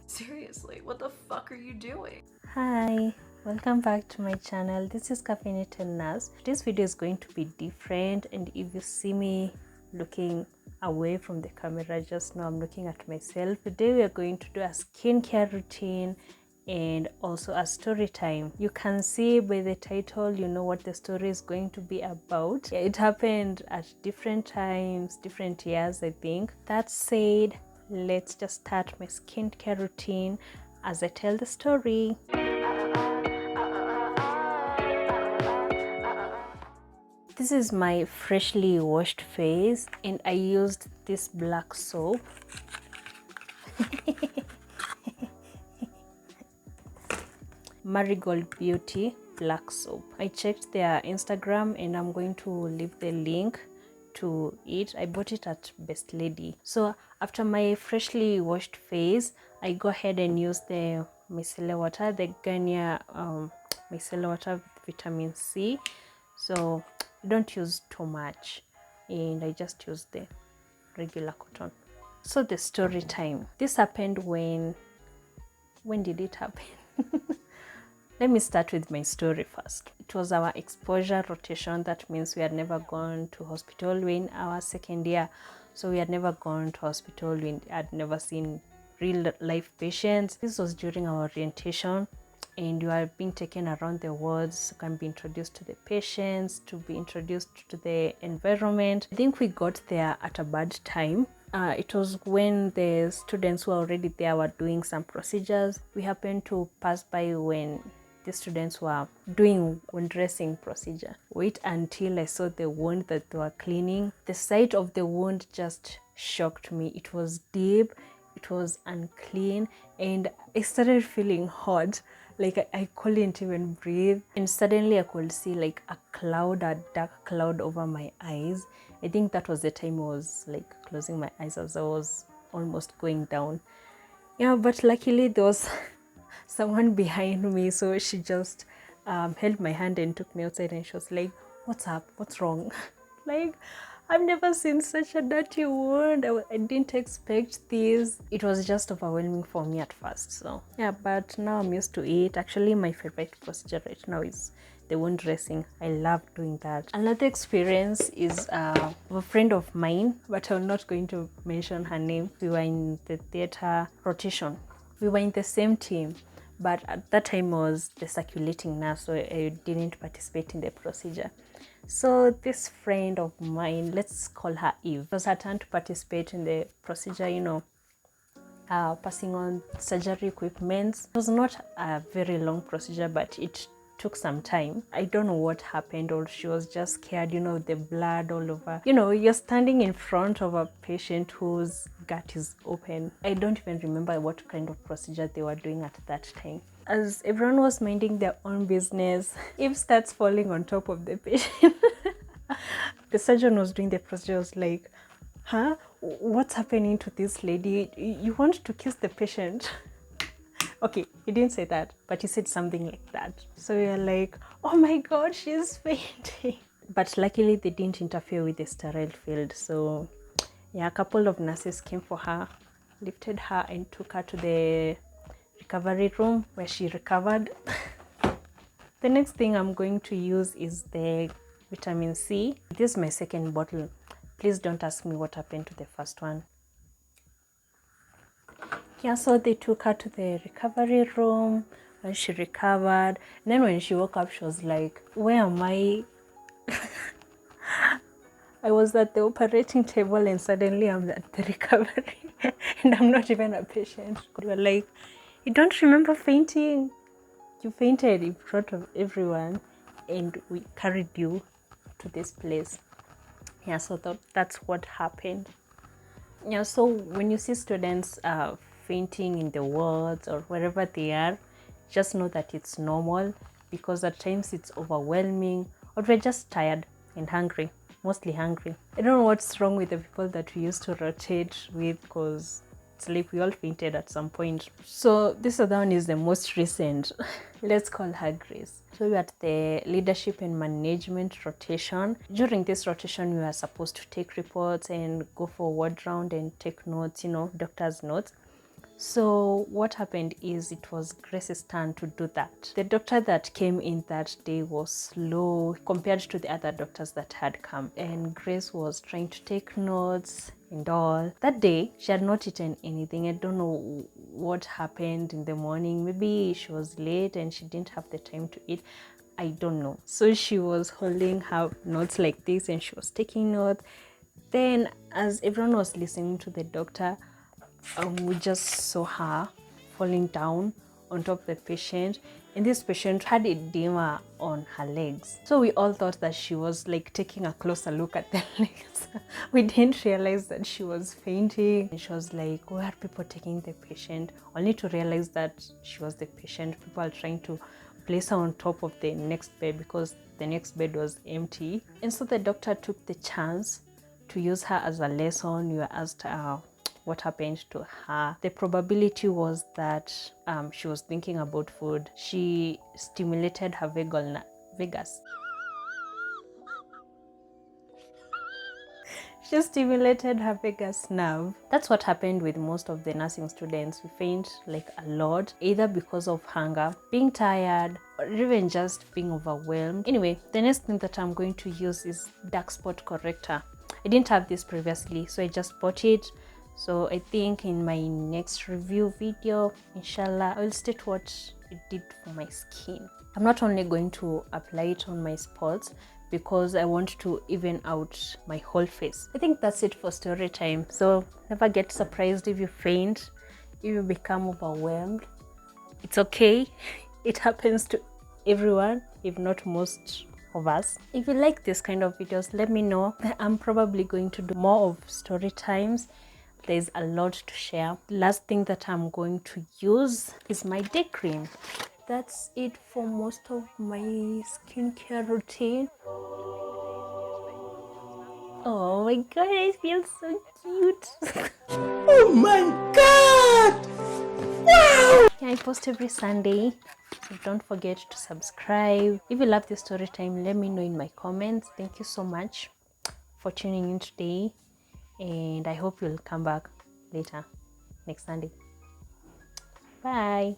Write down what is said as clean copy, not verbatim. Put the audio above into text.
Seriously, what the fuck are you doing? Hi, welcome back to my channel. This is Caffeinated Nurse. This video is going to be different, and if you see me looking away from the camera, just know I'm looking at myself. Today we are going to do a skincare routine and also a story time. You can see by the title, you know what the story is going to be about. Yeah, it happened at different times, different years, I think. That said, let's just start my skincare routine as I tell the story. This is my freshly washed face, and I used this black soap. Marigold Beauty black soap. I checked their Instagram and I'm going to leave the link to it. I bought it at Best Lady. So after my freshly washed face, I go ahead and use the micellar water, the Garnier micellar water with vitamin C. So I don't use too much, and I just use the regular cotton. So the story time. This happened when did it happen? Let me start with my story first. It was our exposure rotation. That means we had never gone to hospital. We're in our second year, so we had never gone to hospital. We had never seen real life patients. This was during our orientation, and you are being taken around the wards. You can be introduced to the patients, to be introduced to the environment. I think we got there at a bad time. It was when the students who were already there were doing some procedures. We happened to pass by when the students were doing wound dressing procedure. Wait until I saw the wound that they were cleaning. The sight of the wound just shocked me. It was deep, it was unclean, and I started feeling hot. Like I couldn't even breathe, and suddenly I could see like a dark cloud over my eyes. I think that was the time I was like closing my eyes as I was almost going down. Yeah, but luckily there was someone behind me, so she just held my hand and took me outside, and she was like, "What's up? What's wrong?" Like, I've never seen such a dirty wound. I didn't expect this. It was just overwhelming for me at first. So yeah, but now I'm used to it. Actually, my favorite procedure right now is the wound dressing. I love doing that. Another experience is a friend of mine, but I'm not going to mention her name. We were in the theater rotation. We were in the same team, but at that time I was the circulating nurse, so I didn't participate in the procedure. So this friend of mine, let's call her Eve, it was her turn to participate in the procedure, passing on surgery equipment. It was not a very long procedure, but it took some time. I don't know what happened, or she was just scared, the blood all over. You're standing in front of a patient whose gut is open. I don't even remember what kind of procedure they were doing at that time. As everyone was minding their own business, Eve starts falling on top of the patient. The surgeon was doing the procedure, was like, huh? What's happening to this lady? You want to kiss the patient? Okay, he didn't say that, but he said something like that. So we are like, oh my god, she's fainting. But luckily, they didn't interfere with the sterile field. So yeah, a couple of nurses came for her, lifted her, and took her to the recovery room where she recovered. The next thing I'm going to use is the vitamin C. This is my second bottle. Please don't ask me what happened to the first one. Yeah, so they took her to the recovery room when she recovered. And then when she woke up, she was like, where am I? I was at the operating table and suddenly I'm at the recovery and I'm not even a patient. We were like, you don't remember fainting? You fainted in front of everyone and we carried you to this place. Yeah, so that's what happened. Yeah, so when you see students fainting in the wards or wherever they are, just know that it's normal, because at times it's overwhelming, or we're just tired and hungry, mostly hungry. I don't know what's wrong with the people that we used to rotate with, because it's like we all fainted at some point. So this other one is the most recent. Let's call her Grace. So we are at the leadership and management rotation. During this rotation, we were supposed to take reports and go for ward round and take notes, doctor's notes. So what happened is it was Grace's turn to do that. The doctor that came in that day was slow compared to the other doctors that had come, and Grace was trying to take notes and all. That day she had not eaten anything. I don't know what happened in the morning. Maybe she was late and she didn't have the time to eat. I don't know. So she was holding her notes like this and she was taking notes. Then as everyone was listening to the doctor, we just saw her falling down on top of the patient, and this patient had edema on her legs. So we all thought that she was like taking a closer look at the legs. We didn't realize that she was fainting. And she was like, where are people taking the patient? Only to realize that she was the patient. People are trying to place her on top of the next bed because the next bed was empty. And so the doctor took the chance to use her as a lesson. You asked her what happened to her. The probability was that she was thinking about food. She stimulated her vagus. She stimulated her vagus nerve. That's what happened with most of the nursing students. We faint like a lot, either because of hunger, being tired, or even just being overwhelmed. Anyway, the next thing that I'm going to use is dark spot corrector. I didn't have this previously, so I just bought it. So I think in my next review video, inshallah, I will state what it did for my skin. I'm not only going to apply it on my spots because I want to even out my whole face. I think that's it for story time. So never get surprised if you faint, if you become overwhelmed. It's okay. It happens to everyone, if not most of us. If you like this kind of videos, let me know. I'm probably going to do more of story times. There's a lot to share. Last thing that I'm going to use is my day cream. That's it for most of my skincare routine. Oh my god, I feel so cute. Oh my god! Wow! I post every Sunday, so don't forget to subscribe. If you love this story time, let me know in my comments. Thank you so much for tuning in today, and I hope you'll come back later next Sunday. Bye.